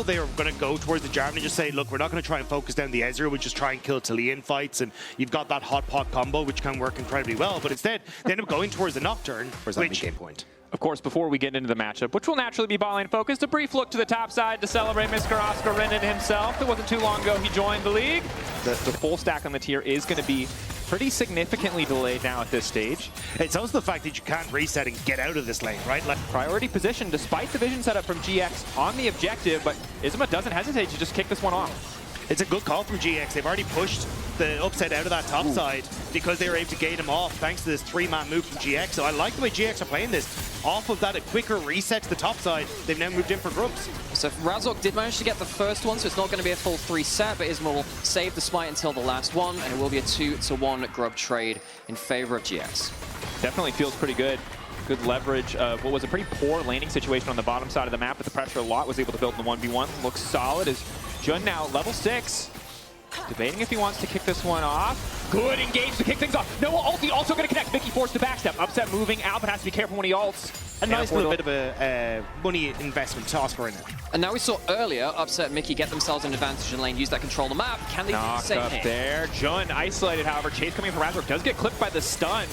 They are going to go towards the Jarvan and just say, look, we're not going to try and focus down the Ezreal, we'll just try and kill Taliyah in fights, and you've got that hot pot combo, which can work incredibly well, but instead, they end up going towards the Nocturne, which game point. Of course, before we get into the matchup, which will naturally be bot lane focused, a brief look to the top side to celebrate Mr. Oscar Renan himself. It wasn't too long ago he joined the league. The full stack on the tier is going to be pretty significantly delayed now at this stage. It's also the fact that you can't reset and get out of this lane, right? Like, priority position despite the vision setup from GX on the objective, but Izma doesn't hesitate to just kick this one off. It's a good call from GX. They've already pushed the upset out of that top side because they were able to gate him off thanks to this three-man move from GX. So I like the way GX are playing this. Off of that, a quicker reset to the top side. They've now moved in for grubs. So Razork did manage to get the first one, so it's not going to be a full 3 set, but Isma will save the smite until the last one, and it will be a 2-to-1 grub trade in favor of GX. Definitely feels pretty good. Good leverage of what was a pretty poor laning situation on the bottom side of the map, but the pressure a lot was able to build in the 1v1. Looks solid as Jun now level 6. Debating if he wants to kick this one off. Good engage to kick things off. No ulti also going to connect. Mickey forced the backstep. Upset moving out, but has to be careful when he ults. A nice little bit of a money investment to Oscar in it. And now we saw earlier Upset and Mickey get themselves an advantage in lane, use that control the map. Can they do the same here? There. Jun isolated, however. Chase coming from Razork does get clipped by the stun.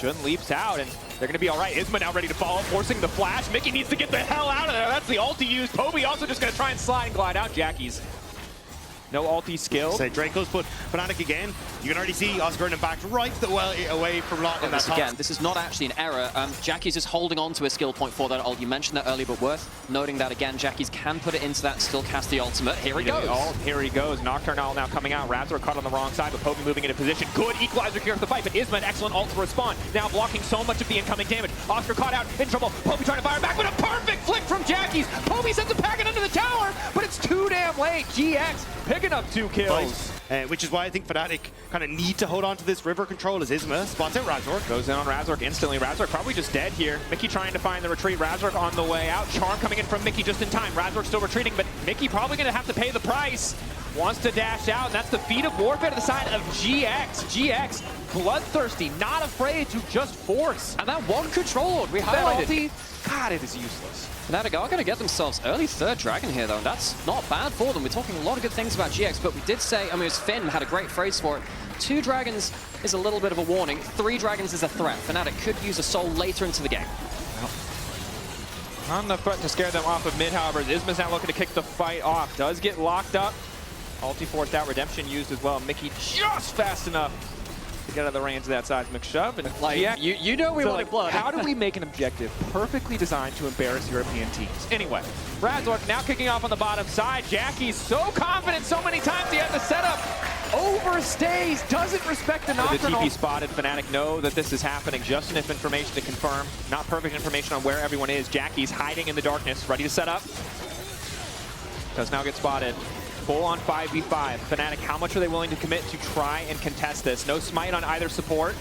Jun leaps out, and they're going to be all right. Isma now ready to follow, forcing the flash. Mickey needs to get the hell out of there. That's the ulti used. Chovy also just going to try and slide and glide out. Jackie's. No ulti skill. Say Draco's, but Fnatic again. You can already see Oscar and back right away from Lot in that top. Again, this is not actually an error. Jackie's just holding on to a skill point for that ult. You mentioned that earlier, but worth noting that again, Jackie's can put it into that, still cast the ultimate. Here he goes. Here he goes. Nocturne now coming out. Razor caught on the wrong side, but Chovy moving into position. Good equalizer here for the fight, but Isma an excellent ult to respond. Now blocking so much of the incoming damage. Oscar caught out in trouble. Chovy trying to fire back, but a perfect flick from Jackie's. Chovy sends a packet under the tower, but it's too damn late. GX picking up 2 kills. Which is why I think Fnatic kind of need to hold on to this river control as Isma spots out Razork. Goes in on Razork instantly. Razork probably just dead here. Mickey trying to find the retreat. Razork on the way out. Charm coming in from Mickey just in time. Razork still retreating, but Mickey probably going to have to pay the price. Wants to dash out, and that's the feat of warfare to the side of GX. GX, bloodthirsty, not afraid to just force. And that one control, we highlighted. God, it is useless. Fnatic are going to get themselves early 3rd dragon here, though, and that's not bad for them. We're talking a lot of good things about GX, but we did say, I mean, it was Finn had a great phrase for it. 2 dragons is a little bit of a warning. 3 dragons is a threat. Fnatic could use a soul later into the game. Not enough threat to scare them off of mid, however. Isma's now looking to kick the fight off. Does get locked up. Ulti forced out, redemption used as well. Mickey just fast enough to get out of the range of that seismic shove. And like, you know we wanted blood. How do we make an objective perfectly designed to embarrass European teams? Anyway, Razork now kicking off on the bottom side. Jackie's so confident so many times he had the setup. Overstays, doesn't respect the Nocturne. The TP spotted. Fnatic know that this is happening. Just enough information to confirm. Not perfect information on where everyone is. Jackie's hiding in the darkness, ready to set up. Does now get spotted. Full on 5v5. Fnatic, how much are they willing to commit to try and contest this? No smite on either support.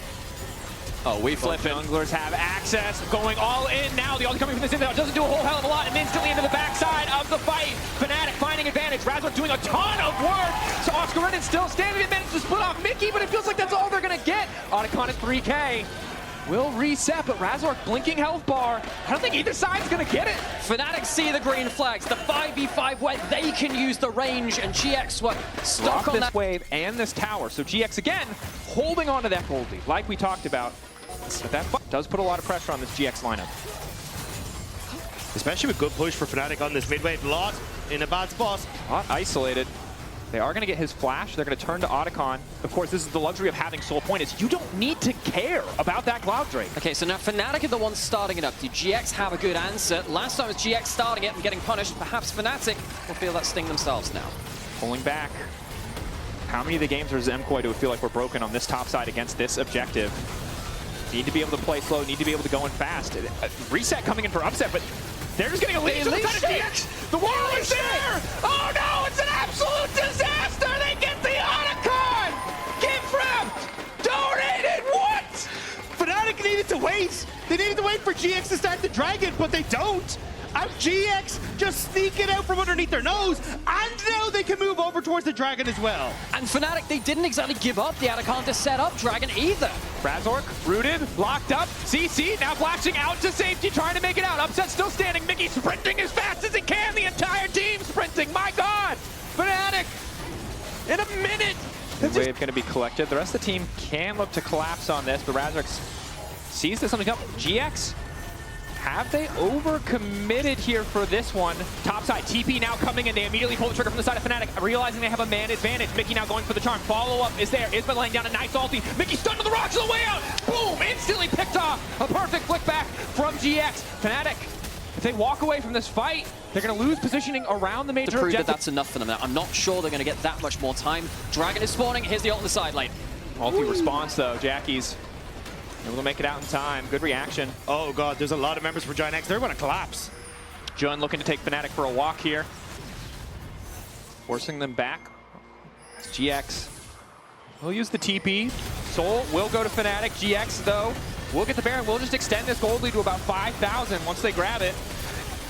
Oh, we flip it. Junglers have access, going all in now. The ulti coming from this infield doesn't do a whole hell of a lot, and instantly into the backside of the fight. Fnatic finding advantage. Razork doing a ton of work. So Oscar Renan still standing and managed to split off Mickey, but it feels like that's all they're going to get. Otacon at 3K. Will reset, but Razork blinking health bar. I don't think either side's gonna get it. Fnatic see the green flags, the 5v5 where they can use the range, and GX were stuck on that wave and this tower. So GX again holding on to that goldie, like we talked about. But that does put a lot of pressure on this GX lineup. Especially with good push for Fnatic on this mid wave. Lot in a bad spot. Lot isolated. They are going to get his flash. They're going to turn to Otacon. Of course, this is the luxury of having Soul Point, is you don't need to care about that Cloud Drake. Okay, so now Fnatic are the ones starting it up. Do GX have a good answer? Last time it was GX starting it and getting punished. Perhaps Fnatic will feel that sting themselves now. Pulling back. How many of the games does Mkoi do we feel like we're broken on this top side against this objective? Need to be able to play slow, need to be able to go in fast. Reset coming in for upset, but they're just getting a lead to the side of GX. The wall is there! Oh no, it's an absolute disaster! They get the Otacon! Get framed! Donated! What? Fnatic needed to wait. They needed to wait for GX to start the dragon, but they don't. And GX just sneak it out from underneath their nose, and now they can move over towards the Dragon as well. And Fnatic, they didn't exactly give up the Atacant to set up Dragon either. Razork, rooted, locked up. CC now flashing out to safety, trying to make it out. Upset still standing. Mickey sprinting as fast as he can. The entire team sprinting. My God! Fnatic, in a minute. Wave going to be collected. The rest of the team can look to collapse on this, but Razork sees this something up. GX, have they overcommitted here for this one? Topside, TP now coming in. They immediately pull the trigger from the side of Fnatic, realizing they have a man advantage. Mickey now going for the charm. Follow-up is there. Isma laying down a nice ulti. Mickey stunned on the rocks on the way out. Boom! Instantly picked off. A perfect flick back from GX. Fnatic, if they walk away from this fight, they're going to lose positioning around the major to prove objective. that that's enough for them now. I'm not sure they're going to get that much more time. Dragon is spawning. Here's the ult on the side lane. Ulti response, though. Jackie's able to make it out in time. Good reaction. Oh God, there's a lot of members for GIANTX. They're going to collapse. Jun looking to take Fnatic for a walk here. Forcing them back. GX will use the TP. Soul will go to Fnatic. GX, though, will get the Baron. We'll just extend this gold lead to about 5,000 once they grab it.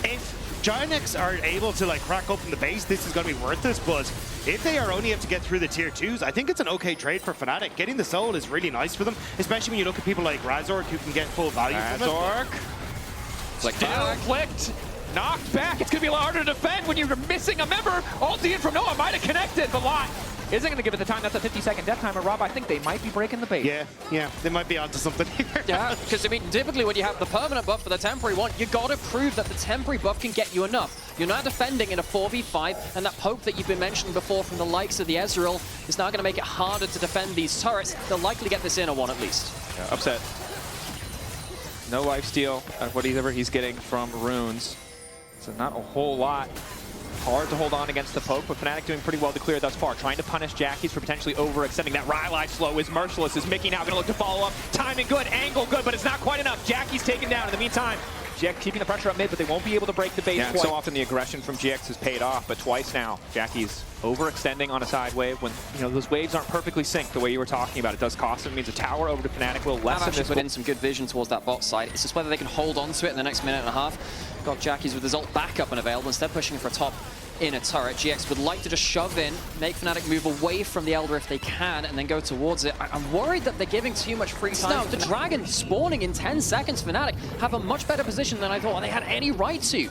If GIANTX are able to like crack open the base, this is going to be worth this, but if they are only able to get through the tier 2s, I think it's an okay trade for Fnatic. Getting the soul is really nice for them, especially when you look at people like Razork who can get full value from it. Razork, Like still flicked, knocked back. It's going to be a lot harder to defend when you're missing a member. Ulti in from Noah might have connected, but Lot isn't going to give it the time. That's a 50-second death timer. Rob, I think they might be breaking the base. Yeah, they might be onto something here. Yeah, because I mean, typically when you have the permanent buff for the temporary one, you got to prove that the temporary buff can get you enough. You're now defending in a 4v5, and that poke that you've been mentioning before from the likes of the Ezreal is now going to make it harder to defend these turrets. They'll likely get this inner one at least. Yeah, upset. No lifesteal at whatever he's getting from runes. So not a whole lot. Hard to hold on against the poke, but Fnatic doing pretty well to clear thus far. Trying to punish Jackie's for potentially overextending. That Rylai slow is merciless. Is Mickey now going to look to follow up? Timing good, angle good, but it's not quite enough. Jackie's taken down. In the meantime, GX keeping the pressure up mid, but they won't be able to break the base twice. So often the aggression from GX has paid off, but twice now, Jackie's overextending on a side wave when, you know, those waves aren't perfectly synced the way you were talking about. It does cost them. It means a tower over to Fnatic will lessen this. Put in some good vision towards that bot side. It's just whether they can hold on to it in the next minute and a half. Got Jackie's with his ult back up and available. Instead pushing for a top in a turret. GX would like to just shove in, make Fnatic move away from the Elder if they can, and then go towards it. I'm worried that they're giving too much free time. Now, the Dragon spawning in 10 seconds. Fnatic have a much better position than I thought they had any right to.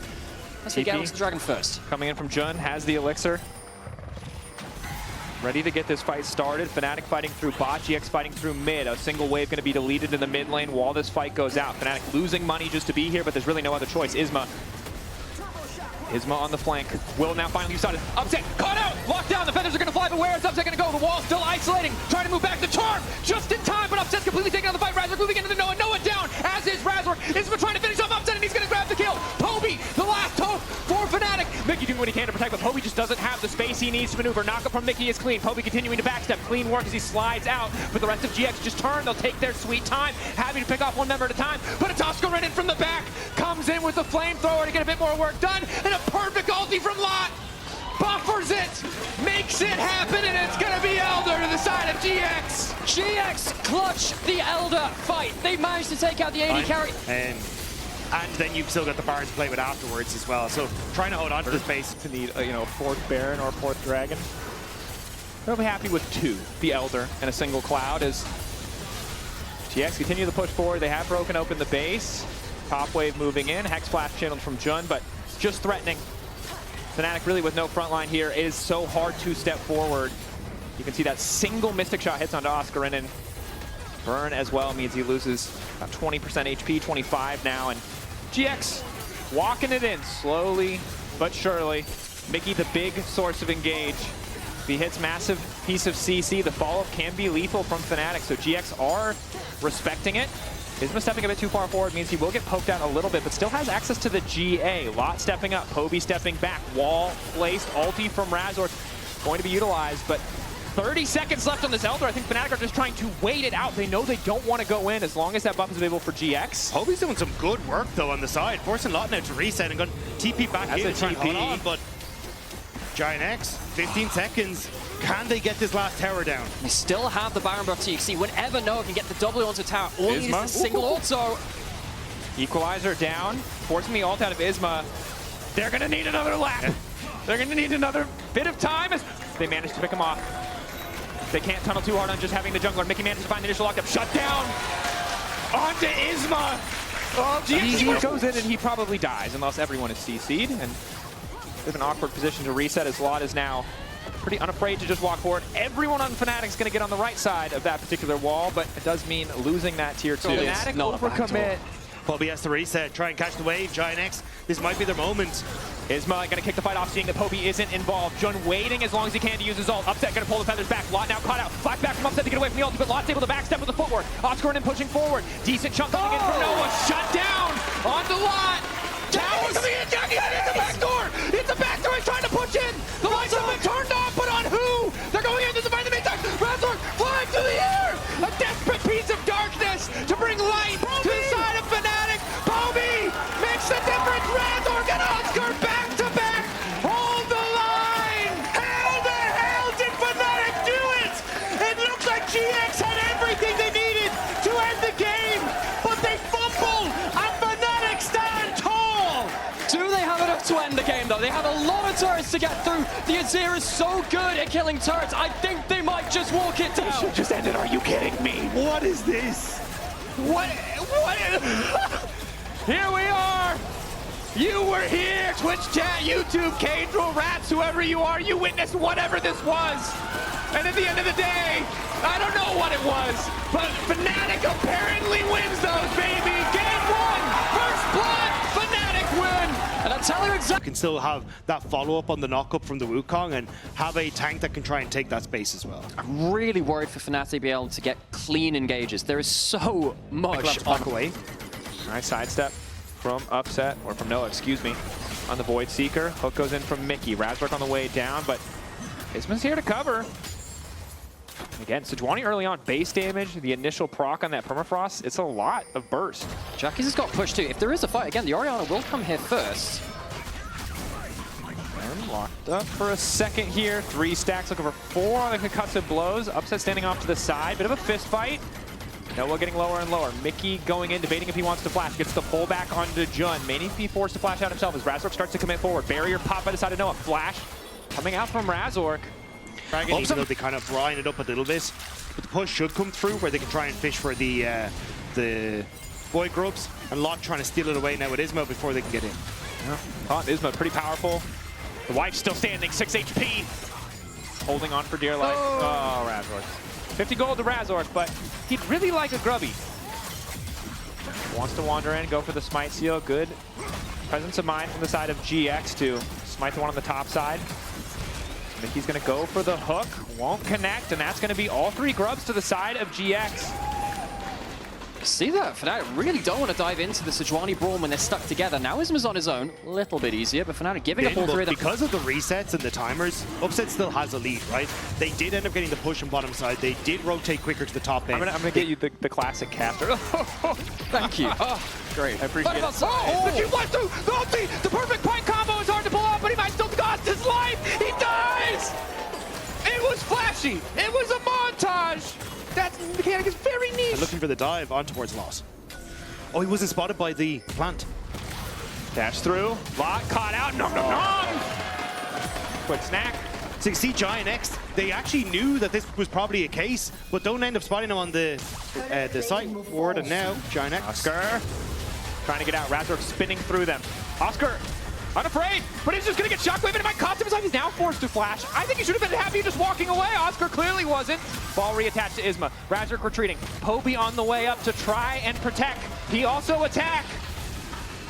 Let's get onto the Dragon first. Coming in from Jun, has the elixir. Ready to get this fight started. Fnatic fighting through bot, GX fighting through mid. A single wave going to be deleted in the mid lane while this fight goes out. Fnatic losing money just to be here, but there's really no other choice. Isma on the flank. Will now finally use it. Upset, caught out, locked down. The feathers are going to fly, but where is Upset going to go? The wall's still isolating. Trying to move back. The charm just in time, but Upset's completely taking on the fight. Razork moving into the Noah. Noah down, as is Razork. Isma trying to finish off Upset, and he's going to grab the kill. Poby, the last hope for Fnatic. Mickey doing what he can to protect, but Poby just doesn't have the space he needs to maneuver. Knockup from Mickey is clean. Poby continuing to backstep. Clean work as he slides out, but the rest of GX just turn. They'll take their sweet time, having to pick off one member at a time. But a Tosco Renin from the back comes in with the flamethrower to get a bit more work done, and a perfect ulti from Lot. Buffers it, makes it happen, and it's gonna be Elder to the side of GX. GX clutch the Elder fight. They managed to take out the AD carry. And then you've still got the Baron to play with afterwards as well. So trying to hold on to the space. To need a fourth Baron or a fourth Dragon. They'll be happy with two, the Elder and a single Cloud, as GX continue to push forward. They have broken open the base. Top wave moving in. Hex Flash channeled from Jun, but just threatening. Fnatic really with no front line here. It is so hard to step forward. You can see that single Mystic Shot hits onto Oscarinen. Burn as well means he loses about 20% HP, 25 now, and GX walking it in slowly but surely. Mickey the big source of engage. If he hits massive piece of CC, the follow-up can be lethal from Fnatic, so GX are respecting it. Isma stepping a bit too far forward means he will get poked out a little bit, but still has access to the GA. Lot stepping up, Poby stepping back, wall placed, ulti from Razork going to be utilized, but 30 seconds left on this Elder. I think Fnatic are just trying to wait it out. They know they don't want to go in as long as that buff is available for GX. Poby's doing some good work though on the side, forcing Lot now to reset and going TP back in and trying to hold on, but GIANTX, 15 seconds. Can they get this last tower down? They still have the Baron buff, so you can see whenever Noah can get the W onto tower, all he needs is a single ult, so... Equalizer down, forcing the ult out of Isma. They're gonna need another lap. They're going to need another bit of time as they manage to pick him off. They can't tunnel too hard on just having the jungler. Mickey manages to find the initial lockup. Shut down onto Isma. Oh, he goes in and he probably dies unless everyone is CC'd. And with an awkward position to reset as Lot is now pretty unafraid to just walk forward. Everyone on Fnatic is going to get on the right side of that particular wall, but it does mean losing that tier 2. Fnatic overcommit. Poby has to reset, try and catch the wave. GIANTX, this might be their moment. Isma going to kick the fight off, seeing that Poby isn't involved. Jun waiting as long as he can to use his ult. Upset going to pull the feathers back. Lot now caught out. Flash back from Upset to get away from the ult, but Lot's able to backstep with the footwork. Oscar and pushing forward. Decent chunk coming in from Noah. Shut down on the Lot. Tower coming in. Jackie, it's a backdoor. It's a backdoor. He's trying to push in. The lights have been turned off, but on who? They're going in to find the main time. Razor flying through the air. A desperate piece of darkness to bring light to the side of Fnatic. Poby makes the difference. Razor and Oscar back to back. Hold the line. How the hell did Fnatic do it? It looks like GX had everything they needed to end the game, but they fumbled. And Fnatic stand tall. Do they have enough to end the game, though? They have a lot of turrets to get through. The Azir is so good at killing turrets. I think they might just walk it down. Should just end it. Are you kidding me? What is this? What? Here we are. You were here. Twitch chat, YouTube, Cadril, Rats, whoever you are, you witnessed whatever this was. And at the end of the day, I don't know what it was, but Fnatic apparently wins those, baby. Game 1, first blood, Fnatic win. And I'll tell you exactly. You can still have that follow-up on the knock-up from the Wukong and have a tank that can try and take that space as well. I'm really worried for Fnatic to be able to get clean engages. There is so much Walk away. Nice sidestep from Upset, or from Noah, excuse me, on the Void Seeker. Hook goes in from Mickey. Razork on the way down, but Isma's here to cover. Again, Sejuani early on, base damage, the initial proc on that permafrost, it's a lot of burst. Jackie's has got pushed too. If there is a fight, again, the Orianna will come here first. And locked up for a second here. 3 stacks, looking for 4 on the concussive blows. Upset standing off to the side, bit of a fist fight. Noah getting lower and lower. Mickey going in, debating if he wants to flash. Gets the pullback onto Jun. May need to be forced to flash out himself as Razork starts to commit forward. Barrier pop by the side of Noah. Flash coming out from Razork. Dragon, even though they kind of brine it up a little bit, but the push should come through where they can try and fish for the Void Grubs, and Lot trying to steal it away now with Isma before they can get in. Yeah. Oh, Isma pretty powerful. The wife's still standing, 6 HP. Holding on for dear life. Oh, Razork. 50 gold to Razork, but he'd really like a Grubby. Wants to wander in, go for the smite seal. Good presence of mind from the side of GX to smite the one on the top side. Mickey's going to go for the hook, won't connect, and that's going to be all 3 grubs to the side of GX. See that? Fnatic really don't want to dive into the Sejuani Brawl when they're stuck together. Now Isma's on his own, a little bit easier, but Fnatic giving up all 3 of them. Because of the resets and the timers, Upset still has a lead, right? They did end up getting the push on bottom side. They did rotate quicker to the top end. I'm gonna get you the classic caster. Thank you. Great, I appreciate it. Oh, the flies through, the ulti, the perfect point combo is hard to pull off, but he might still cost his life. He dies! It was flashy. It was a montage. That mechanic is very neat. And looking for the dive on towards Lot. Oh, he wasn't spotted by the plant. Dash through. Lot caught out. Nom, nom, nom. Quick snack. So you see GIANTX, they actually knew that this was probably a case, but don't end up spotting him on the site ward. And now GIANTX. Oscar trying to get out. Razork spinning through them. Oscar unafraid, but he's just going to get shockwave and it might cost him his life. He's now forced to flash. I think he should have been happy just walking away. Oscar clearly wasn't. Ball reattached to Isma. Razork retreating. Poby on the way up to try and protect. He also attack.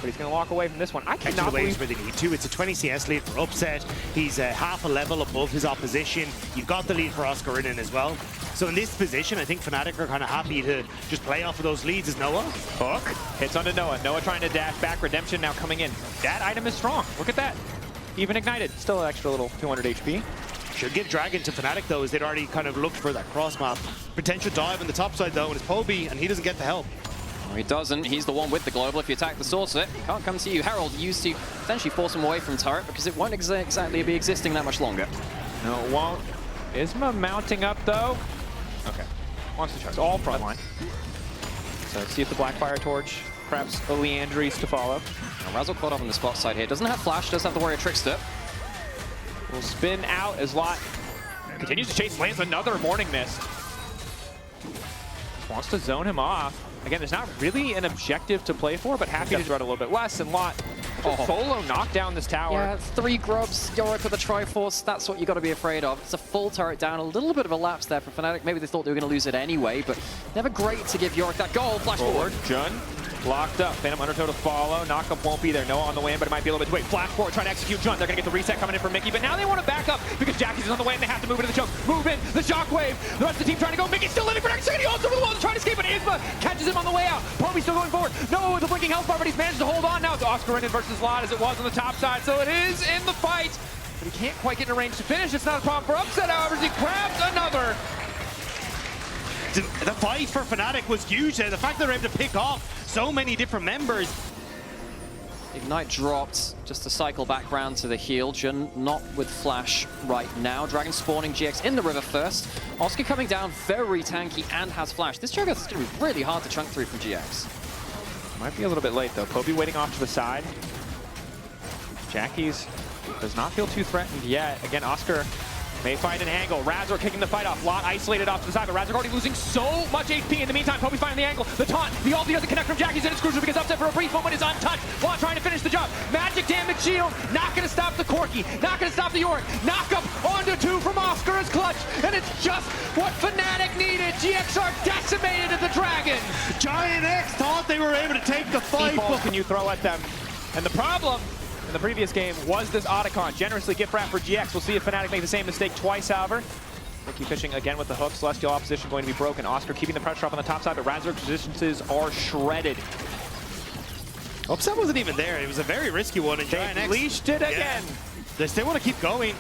But he's going to walk away from this one. I cannot believe where they need to. It's a 20 CS lead for Upset. He's half a level above his opposition. You've got the lead for Oscar in as well. So in this position, I think Fnatic are kind of happy to just play off of those leads as Noah. Hook hits onto Noah. Noah trying to dash back. Redemption now coming in. That item is strong. Look at that. Even ignited. Still an extra little 200 HP. Should give Dragon to Fnatic though, as they'd already kind of looked for that cross map. Potential dive on the top side though, and it's Poby, and he doesn't get the help. No, he doesn't. He's the one with the global. If you attack the source of it, can't come to you. Herald used to potentially force him away from turret because it won't exactly be existing that much longer. No, it won't. Isma mounting up though. Okay. Wants to charge. All front line. So let's see if the Blackfire Torch, perhaps a Leandries to follow. Now, Razzle caught up on the spot side here. Doesn't have flash, does have the Warrior Trickster. will spin out as Lot continues to chase, lands another Morning Mist. Just wants to zone him off. Again, there's not really an objective to play for, but happy to run a little bit less, and Lot solo knock down this tower. Yeah, 3 grubs, Yorick with the Triforce, that's what you got to be afraid of. It's a full turret down, a little bit of a lapse there for Fnatic. Maybe they thought they were going to lose it anyway, but never great to give Yorick that goal. Flash forward. Jun locked up. Phantom Undertow to follow. Knockup won't be there. Noah on the way in, but it might be a little bit too late. Flash forward, trying to execute Jun. They're going to get the reset coming in from Mickey, but now they want to back up because Jackie's on the way and they have to move into the choke. Move in, the shockwave. The rest of the team trying to go. Mickey's still living for next second. He holds over the wall to try to escape, but Isma catches him on the way out. Poby's still going forward. Noah with the blinking health bar, but he's managed to hold on now. It's Oscar in versus Lot as it was on the top side, so it is in the fight. But he can't quite get in range to finish. It's not a problem for Upset, however, as he grabs another. The fight for Fnatic was huge there. The fact they were able to pick off so many different members. Ignite dropped just to cycle back round to the heal. Jun not with Flash right now. Dragon spawning GX in the river first. Oscar coming down, very tanky and has Flash. This Cho'Gath is going to be really hard to chunk through from GX. Might be a little bit late though. Poby waiting off to the side. Jackie's does not feel too threatened yet. Again, Oscar may find an angle. Razor kicking the fight off. Lot isolated off to the side, but Razor already losing so much HP. In the meantime, Poby's finding the angle. The taunt, the ulti doesn't connect from Jackie's, and it's crucial because Upset for a brief moment is untouched. Lot trying to finish the job. Magic damage shield, not going to stop the Corki, not going to stop the Yorick. Knock up onto 2 from Oscar is clutch, and it's just what Fnatic needed. GX are decimated at the Dragon. GIANTX thought they were able to take the fight. What can you throw at them? And the problem in the previous game was this Otacon. Generously gift wrap for GX. We'll see if Fnatic make the same mistake twice, however. Mickey fishing again with the hook. Celestial opposition going to be broken. Oscar keeping the pressure up on the top side, but Razor's positions are shredded. Upset wasn't even there. It was a very risky one, and They GIANTX leashed it again. They still want to keep going.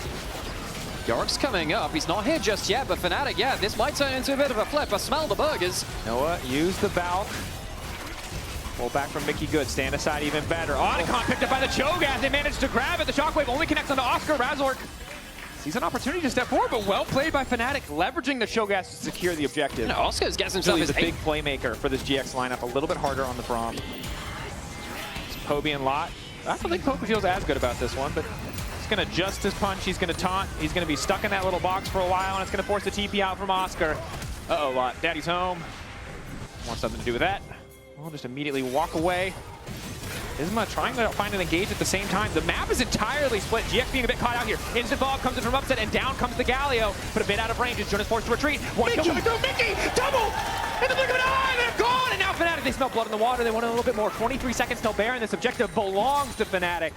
Yorick's coming up. He's not here just yet, but Fnatic, yeah, this might turn into a bit of a flip. I smell the burgers. Noah used the Valk. Pull back from Mickey good. Stand aside even better. Otacon picked up by the Cho'Gath. They managed to grab it. The Shockwave only connects onto Oscar. Razor sees an opportunity to step forward, but well played by Fnatic, leveraging the Cho'Gath to secure the objective. You know, Oscar's gets himself Really his the big playmaker for this GX lineup. A little bit harder on the Braum. It's Poby and Lot. I don't think Poby feels as good about this one, but he's going to adjust his punch. He's going to taunt. He's going to be stuck in that little box for a while, and it's going to force the TP out from Oscar. Uh-oh, Lot. Daddy's home. Wants something to do with that. We'll just immediately walk away. Isma trying to find an engage at the same time. The map is entirely split. GX being a bit caught out here. Instant follow-up comes in from Upset, and down comes the Galio. But a bit out of range as Jun is forced to retreat. One kill coming through. Mickey! Double! In the blink of an eye, they're gone! And now Fnatic, they smell blood in the water. They want a little bit more. 23 seconds till Baron. This objective belongs to Fnatic.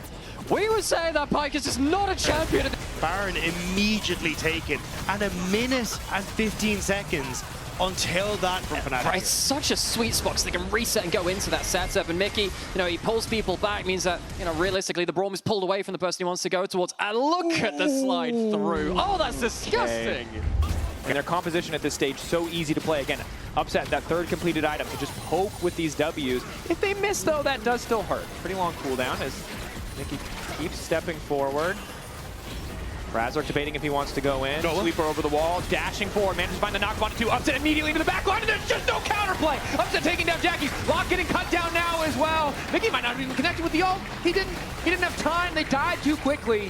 We were saying that Pyke is just not a champion. Baron immediately taken, and 1 minute and 15 seconds until that from Fnatic. Right, it's such a sweet spot because they can reset and go into that setup. And Mickey, you know, he pulls people back, means that, you know, realistically, the Braum is pulled away from the person he wants to go towards. And look at the slide through. Oh, that's disgusting. And their composition at this stage, so easy to play. Again, Upset, that third completed item to just poke with these Ws. If they miss, though, that does still hurt. Pretty long cooldown as Mickey keeps stepping forward. Razor debating if he wants to go in. Sweeper over the wall, dashing forward, manages to find the knock onto 2. Upset immediately into the back line, and there's just no counterplay. Upset taking down Jackie. Lot getting cut down now as well. Mickey might not have even connected with the ult. He didn't have time. They died too quickly.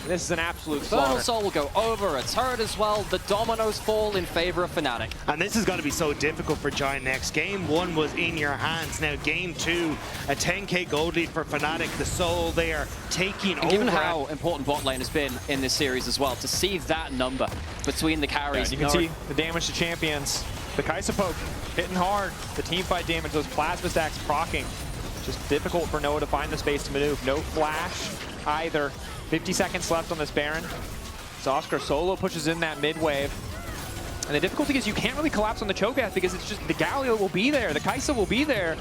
This is an absolute Infernal slaughter. Soul will go over a turret as well. The dominoes fall in favor of Fnatic. And this is going to be so difficult for GIANTX. Game 1 was in your hands. Now game 2, a 10k gold lead for Fnatic. The Soul there taking over. Given how important bot lane has been in this series as well, to see that number between the carries. You can see the damage to champions. The Kaisa poke hitting hard. The team fight damage, those plasma stacks procking. Just difficult for Noah to find the space to maneuver. No flash either. 50 seconds left on this Baron. So Oscar solo pushes in that mid wave. And the difficulty is you can't really collapse on the Cho'Gath because it's just the Galio will be there, the Kaisa will be there.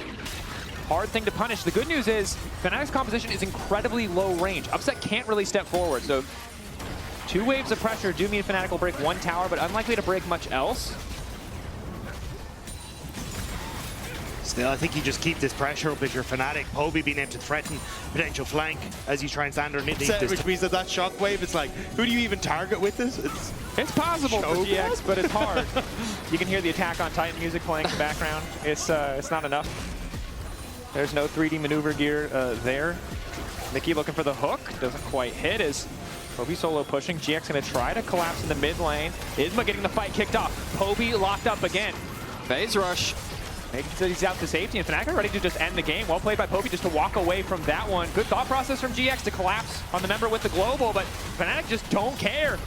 Hard thing to punish. The good news is Fnatic's composition is incredibly low range. Upset can't really step forward. So 2 waves of pressure do mean Fnatic will break 1 tower, but unlikely to break much else. Still, I think you just keep this pressure up if you're Fnatic. Poby being able to threaten potential flank as you try and stand underneath this. Which means that shockwave, it's like, who do you even target with this? It's possible for GX, but it's hard. You can hear the Attack on Titan music playing in the background. It's not enough. There's no 3D maneuver gear there. Mickey looking for the hook. Doesn't quite hit as Chovy solo pushing. GX going to try to collapse in the mid lane. Isma getting the fight kicked off. Chovy locked up again. Phase rush. Making sure he's out to safety, and Fnatic are ready to just end the game. Well played by Chovy just to walk away from that one. Good thought process from GX to collapse on the member with the global, but Fnatic just don't care.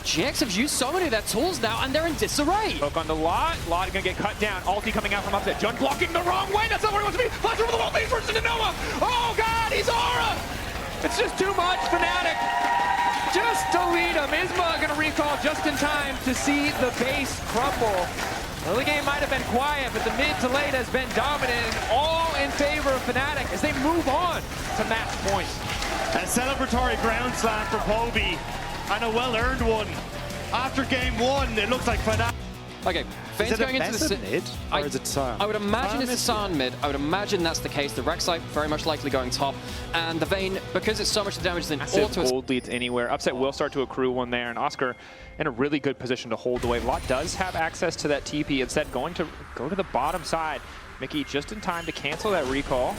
GX have used so many of their tools now, and they're in disarray. Hook on the Lot. Lot gonna get cut down. Ulti coming out from upset. Jun blocking the wrong way. That's not where he wants to be. Flash over the wall. Leads first into Noah. Oh God, he's aura. It's just too much. Fnatic just delete him. Isma gonna recall just in time to see the base crumble. Early game might have been quiet, but the mid to late has been dominant, and all in favor of Fnatic as they move on to match point. A celebratory ground slam from Chovy, and a well-earned one. After game one, it looks like Fnatic. Okay, Fane's going into the mid, or is it Sion? I would imagine it's a Sion mid. I would imagine that's the case. The Rek'Sai very much likely going top, and the Vayne, because it's so much damage, then auto. Gold leads anywhere. Upset will start to accrue one there, and Oscar in a really good position to hold away. Lot does have access to that TP. Instead, going to go to the bottom side. Mickey just in time to cancel that recall.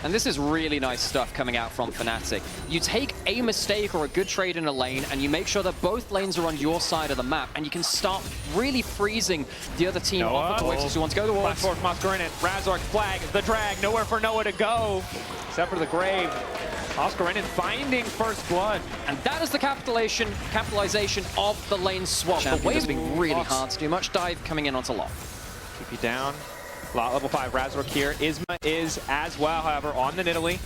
And this is really nice stuff coming out from Fnatic. You take a mistake or a good trade in a lane, and you make sure that both lanes are on your side of the map, and you can start really freezing the other team off of the waves who want to go to the wall. Flash forward from Oscarinen. Razork flag, the drag, nowhere for Noah to go, except for the grave. Oscarinen finding first blood. And that is the capitalization of the lane swap. The waves being really hard to do. Much dive coming in onto Lot. Keep you down. Lot level 5, Razork here. Isma is as well, however, on the Nidalee.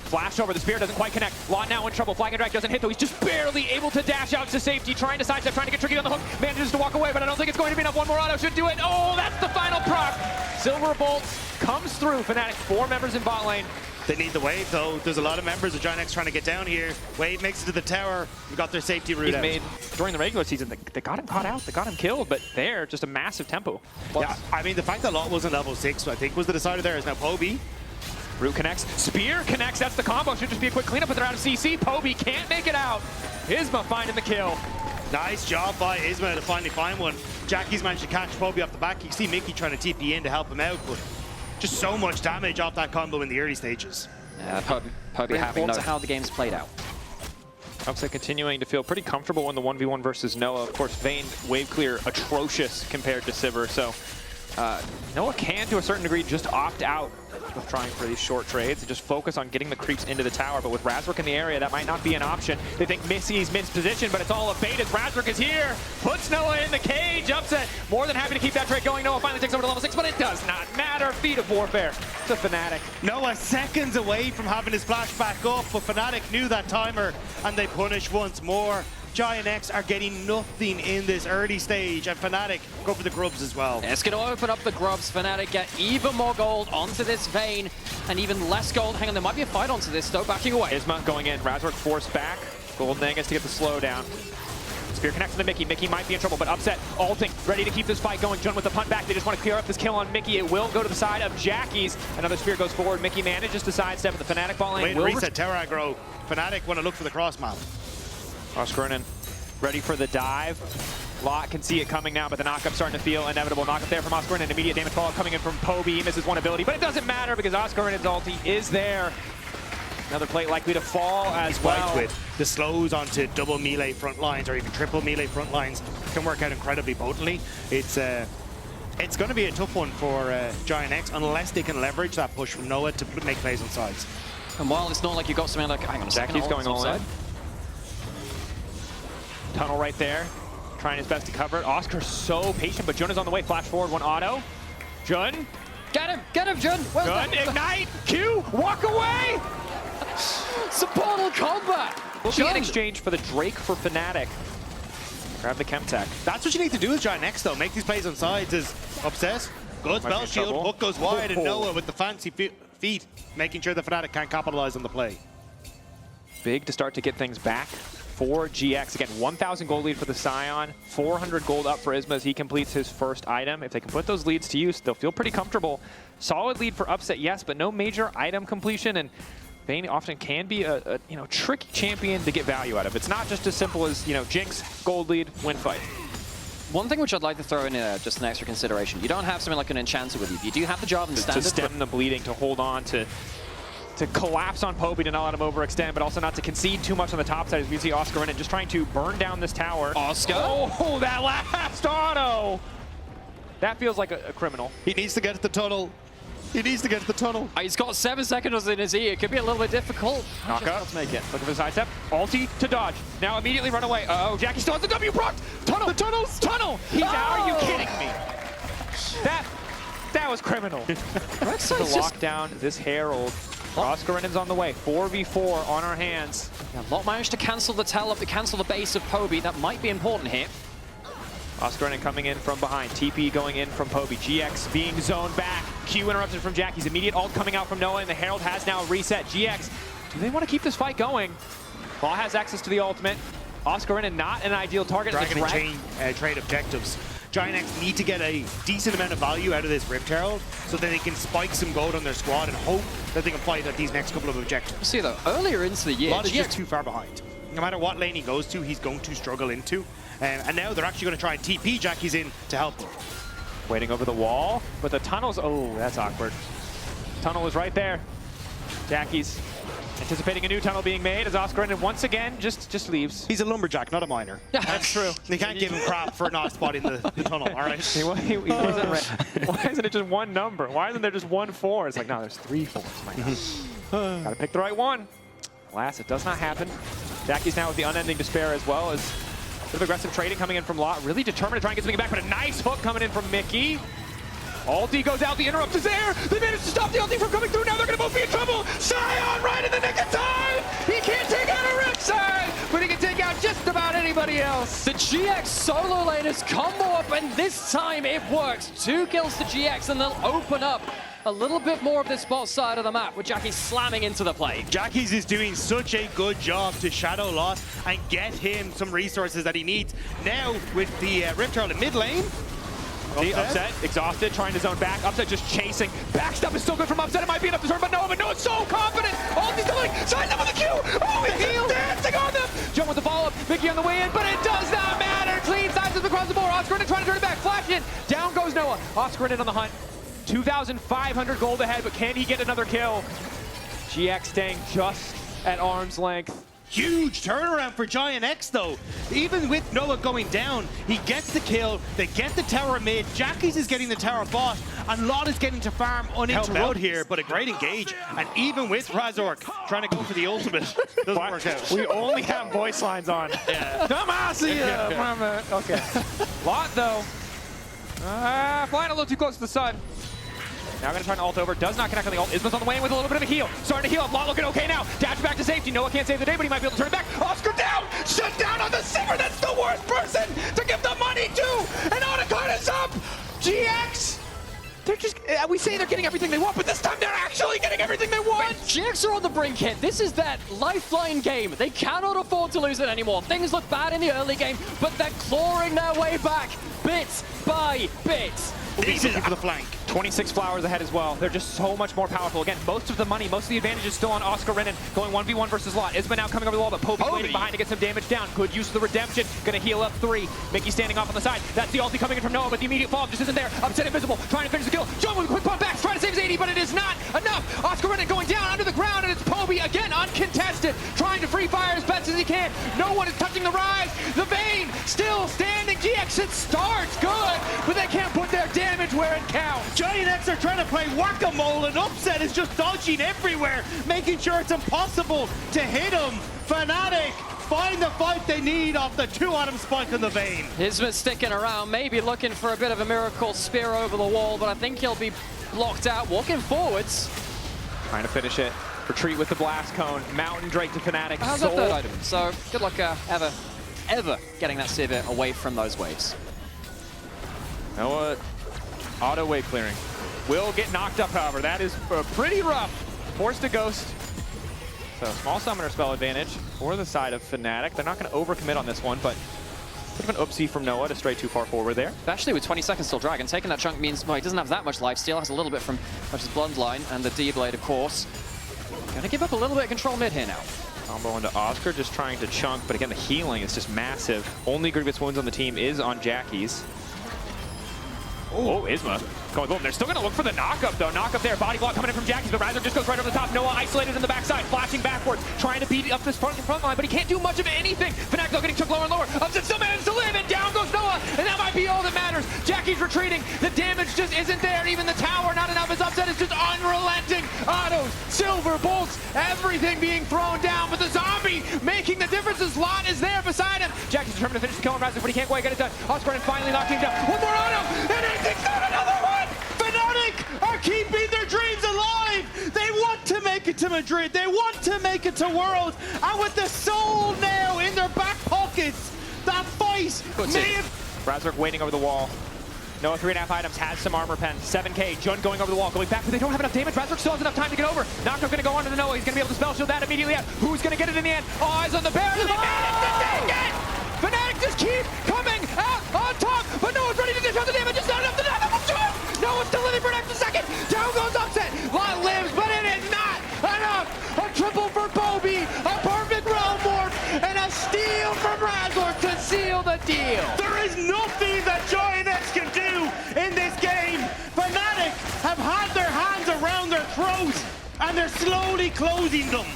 Flash over, the spear doesn't quite connect. Lot now in trouble. Flag and drag doesn't hit though. He's just barely able to dash out to safety, trying to sidestep, trying to get tricky on the hook. Manages to walk away, but I don't think it's going to be enough. One more auto should do it. Oh, that's the final proc. Silver Bolt comes through. Fnatic, 4 members in bot lane. They need the wave though. There's a lot of members of GIANTX trying to get down here. Wave makes it to the tower. We got their safety route out. Made during the regular season. They got him caught out. They got him killed, but there, just a massive tempo. Yeah, I mean the fact that Lot wasn't level 6, I think, was the decider there. Is now Chovy. Root connects, spear connects, that's the combo. Should just be a quick cleanup, but they're out of CC. Chovy can't make it out. Isma finding the kill. Nice job by Isma to finally find one. Jackie's managed to catch Chovy off the back. You see Mickey trying to TP in to help him out, but just so much damage off that combo in the early stages. Yeah, Chovy having no how the game's played out. Upset continuing to feel pretty comfortable in the 1v1 versus Noah. Of course, Vayne wave clear atrocious compared to Sivir, so Noah can, to a certain degree, just opt out of trying for these short trades and just focus on getting the creeps into the tower. But with Razork in the area, that might not be an option. They think Missy's mid position, but it's all a bait as Razork is here. Puts Noah in the cage. Upset more than happy to keep that trade going. Noah finally takes over to level 6, but it does not matter. Feat of warfare to Fnatic. Noah seconds away from having his flash back up, but Fnatic knew that timer, and they punish once more. GIANTX are getting nothing in this early stage, and Fnatic go for the grubs as well. It's going to open up the grubs. Fnatic get even more gold onto this Vayne, and even less gold. Hang on, there might be a fight onto this, though, backing away. Isma going in, Razork forced back. Golden Egg has to get the slow down. Spear connects to Mickey. Mickey might be in trouble, but Upset ulting, ready to keep this fight going. Jun with the punt back. They just want to clear up this kill on Mickey. It will go to the side of Jackie's. Another spear goes forward. Mickey manages to sidestep, but the Fnatic ball lane Wait, will reset tower aggro. Fnatic want to look for the cross map. Oscarinen ready for the dive. Lot can see it coming now, but the knockup starting to feel inevitable. Knockup there from Oscarinen. Immediate damage fallout coming in from Chovy. He misses one ability, but it doesn't matter because Oscarinen's ulti is there. Another plate likely to fall as well. With the slows onto double melee front lines or even triple melee front lines can work out incredibly potently. It's going to be a tough one for GIANTX unless they can leverage that push from Noah to make plays on sides. And while it's not like you've got something like, hang on a second, Jackie's going all in. Tunnel right there, trying his best to cover it. Oscar's so patient, but Jun is on the way. Flash forward, one auto. Jun. Get him, Jun. Jun, ignite, Q, walk away. Supportal combat. Will be an exchange for the Drake for Fnatic. Grab the Chemtech. That's what you need to do with GIANTX though. Make these plays on sides is Upset. Good spell shield, hook goes wide, and Noah with the fancy feet, making sure the Fnatic can't capitalize on the play. Big to start to get things back for GX. Again, 1,000 gold lead for the Scion, 400 gold up for Isma as he completes his first item. If they can put those leads to use, they'll feel pretty comfortable. Solid lead for Upset, yes, but no major item completion, and Vayne often can be a tricky champion to get value out of. It's not just as simple as, Jinx, gold lead, win fight. One thing which I'd like to throw in just an extra consideration. You don't have something like an Enchanter with you. You do have the Jarvan standard. To stem the bleeding, to hold on to to collapse on Povey to not let him overextend, but also not to concede too much on the top side as we see Oscar in it, just trying to burn down this tower. Oscar. Oh, that last auto! That feels like a criminal. He needs to get to the tunnel. He needs to get to the tunnel. He's got 7 seconds in his E. It could be a little bit difficult. Knock up. Let's make it. Looking for the sidestep. Ulti to dodge. Now immediately run away. Uh-oh, Jackie still has the W procced. Tunnel. The tunnels. Tunnel. He's out. Are you kidding me? That was criminal. To lock down this Herald. Oscar Renan's on the way. 4v4 on our hands. Yeah, Lot managed to cancel the tail up, to cancel the base of Povey. That might be important here. Oscar Renan coming in from behind. TP going in from Povey. GX being zoned back. Q interrupted from Jackie's. Immediate ult coming out from Noah, and the Herald has now reset. GX, do they want to keep this fight going? Law has access to the ultimate. Oscar Renan not an ideal target. Dragon and chain trade objectives. GIANTX need to get a decent amount of value out of this Rift Herald so that they can spike some gold on their squad and hope that they can fight at these next couple of objectives. See though, earlier into the year, Lot is just too far behind. No matter what lane he goes to, he's going to struggle into. And now they're actually going to try and TP Jackie's in to help them. Waiting over the wall, but the tunnel's, oh, that's awkward. Tunnel is right there. Jackie's anticipating a new tunnel being made as Oscar Renan once again just leaves. He's a lumberjack, not a miner. That's true. They can't give him crap for not spotting the tunnel, all right? He wasn't ready. Why isn't it just one number? Why isn't there just 1 4? It's like, no, there's 3 4s. My God. Gotta pick the right one. Alas, it does not happen. Jackie's now with the unending despair as well as a bit of aggressive trading coming in from Lot. Really determined to try and get something back, but a nice hook coming in from Mickey. Ulti goes out, the interrupt is there! They managed to stop the ulti from coming through, now they're gonna both be in trouble! Sion right in the nick of time! He can't take out a Ripside, but he can take out just about anybody else! The GX solo lane has combo up, and this time it works. 2 kills to GX, and they'll open up a little bit more of this bot side of the map with Jackie slamming into the play. Jackie's is doing such a good job to shadow Lot and get him some resources that he needs. Now with the Rift Herald in mid lane, Upset, exhausted, trying to zone back. Upset just chasing. Backstep is still good from Upset. It might be enough to turn, but Noah's so confident. Ulti's still like, sign up with the Q. Oh, he's dancing on them. Jump with the follow-up. Mickey on the way in, but it does not matter. Clean sidesteps across the board. Oscar Renan trying to turn it back. Flash in. Down goes Noah. Oscar Renan on the hunt. 2,500 gold ahead, but can he get another kill? GX staying just at arm's length. huge turnaround for GIANTX though. Even with Noah going down, he gets the kill, they get the tower mid, Jackie's is getting the tower bot, and Lot is getting to farm uninterrupted here, but a great engage. And even with Razork trying to go for the ultimate, doesn't work out. We only have voice lines on. Yeah. Okay. Lot though, flying a little too close to the sun. Now gonna try and ult over, does not connect on the ult. Isma's on the way in with a little bit of a heal. Starting to heal up, Lot looking okay now. Dash back to safety, Noah can't save the day, but he might be able to turn it back. Oscar down, shut down on the Sigma, that's the worst person to give the money to! And Otacon is up! GX! They're just, we say they're getting everything they want, but this time they're actually getting everything they want! GX are on the brink here. This is that lifeline game. They cannot afford to lose it anymore. Things look bad in the early game, but they're clawing their way back, bit by bit. Easy for the flank. 26 flowers ahead as well. They're just so much more powerful. Again, most of the money, most of the advantage is still on Oscar Renan, going 1v1 versus Lot. Isma now coming over the wall, but Povey waiting behind to get some damage down. Good use of the redemption. Gonna heal up 3. Mickey standing off on the side. That's the ulti coming in from Noah, but the immediate follow-up just isn't there. Upset invisible, trying to finish the kill. John with a quick pump back, trying to save his 80, but it is not enough. Oscar Renan going down under the ground, and it's Povey again uncontested, trying to free fire as best as he can. No one is touching the rise. The Vayne still standing. GX, it starts good, but they can't put their damage where it counts. GIANTX are trying to play whack-a-mole, and Upset is just dodging everywhere, making sure it's impossible to hit him. Fnatic find the fight they need off the 2-atom spike in the Vayne. Isma sticking around, maybe looking for a bit of a miracle spear over the wall, but I think he'll be blocked out, walking forwards. Trying to finish it. Retreat with the blast cone. Mountain Drake to Fnatic. How's that third item? So good luck ever getting that Sivir away from those waves. Noah, auto wave clearing. Will get knocked up, however. That is pretty rough. Forced to ghost. So small summoner spell advantage for the side of Fnatic. They're not going to overcommit on this one, but bit of an oopsie from Noah to stray too far forward there. Especially with 20 seconds till Dragon. Taking that chunk means, well, he doesn't have that much life. Still has a little bit from his bloodline and the D-Blade, of course. Gonna give up a little bit of control mid here now. Combo into Oscar, just trying to chunk, but again, the healing is just massive. Only Grievous Wounds on the team is on Jackie's. Oh, Isma going boom. They're still going to look for the knockup, though. Knockup there. Body block coming in from Jackie's, but Razor just goes right over the top. Noah isolated in the backside, flashing backwards, trying to beat up this front line, but he can't do much of anything. Fnatic, though, getting took lower and lower. Upset still manages to live, and down goes Noah, and that might be all that matters. Jackie's retreating. The damage just isn't there. Even the tower, not enough. His Upset is just unrelenting. Autos, silver bolts, everything being thrown down, but the zombie making the difference. His lot is there beside him. Jackie's determined to finish the kill on Razor, but he can't quite get it done. Oscar finally knocking him down. One more auto, and he takes down another one! Fnatic are keeping their dreams alive! They want to make it to Madrid, they want to make it to Worlds, and with the soul now in their back pockets, that fight may have... Razor waiting over the wall. Noah, 3.5 items, has some armor pen. 7k, Jun going over the wall, going back, but they don't have enough damage. Razor still has enough time to get over. Knockup gonna go on to the Noah. He's gonna be able to spell shield that immediately out. Who's gonna get it in the end? All eyes on the Baron, and they managed to take it! Fnatic just keep coming out on top, but no one's ready to dish out the damage. It's not enough to die. No one's still living for an extra second. Down goes Upset. Lot lives, but it is not enough. A triple for Bobby, a perfect realm morph, and a steal from Razor to seal the deal. There is nothing that GIANTX can do in this game. Fnatic have had their hands around their throats, and they're slowly closing them.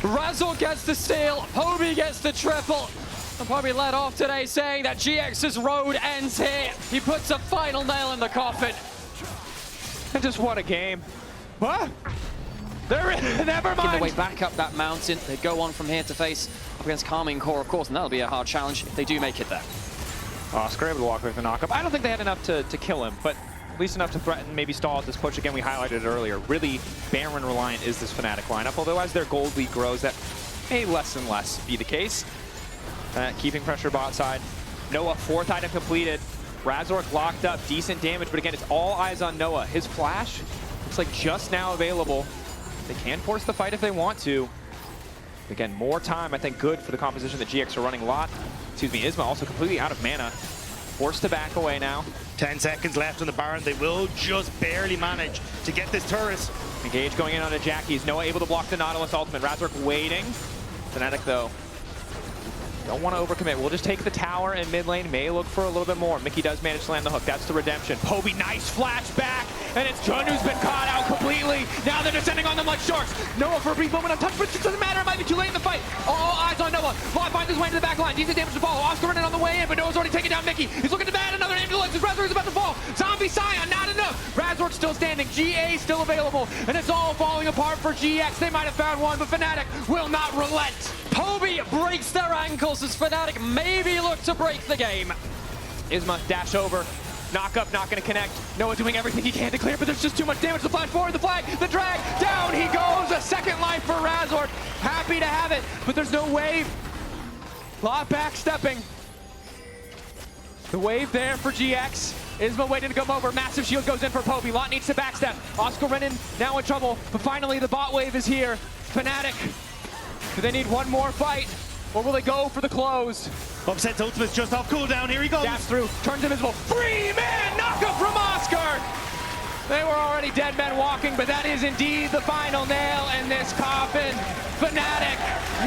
Razor gets the steal, Hobie gets the triple. And probably led off today saying that GX's road ends here. He puts a final nail in the coffin. And just what a game. What? Never mind. Making their way back up that mountain. They go on from here to face up against Carmine Core, of course, and that'll be a hard challenge if they do make it there. Oscar able to walk away with the knockup. I don't think they had enough to kill him, but at least enough to threaten, maybe stall out this push. Again, we highlighted it earlier. Really Baron reliant is this Fnatic lineup, although as their gold lead grows, that may less and less be the case. Keeping pressure bot side. Noah, 4th item completed. Razork locked up, decent damage, but again, it's all eyes on Noah. His flash looks like just now available. They can force the fight if they want to. Again, more time, I think, good for the composition that GX are running. Lot, excuse me, Isma also completely out of mana. Forced to back away now. 10 seconds left on the Baron. They will just barely manage to get this turret. Engage going in onto Jackie's. Noah able to block the Nautilus ultimate. Razork waiting. Fnatic, though, don't want to overcommit. We'll just take the tower in mid lane. May look for a little bit more. Mickey does manage to land the hook. That's the redemption. Hobie, nice flash back. And it's Jun who's been caught out completely. Now they're descending on them like sharks. Noah for a brief moment untouched, but it doesn't matter. It might be too late in the fight. All eyes on Noah. Lot finds his way into the back line. Decent damage to follow. Oscar running on the way in, but Noah's already taken down Mickey. He's looking to bat another ambulance. Razor is about to fall. Zombie Scion, not enough. Razor's still standing. GA still available. And it's all falling apart for GX. They might have found one, but Fnatic will not relent. Hobie breaks their ankles as Fnatic maybe look to break the game. Isma dash over. Knockup not going to connect. Noah doing everything he can to clear, but there's just too much damage. The flash forward, the flag, the drag. Down he goes. A second life for Razor. Happy to have it, but there's no wave. Lot backstepping. The wave there for GX. Isma waiting to come over. Massive shield goes in for Hobie. Lot needs to backstep. Oscar Renin now in trouble, but finally the bot wave is here. Fnatic, do they need one more fight, or will they go for the close? Upset's ultimate's just off cooldown. Here he goes. Dash through, turns invisible. 3-man knockup from Oscar. They were already dead men walking, but that is indeed the final nail in this coffin. Fnatic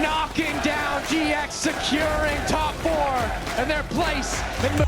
knocking down GX, securing top 4 and their place in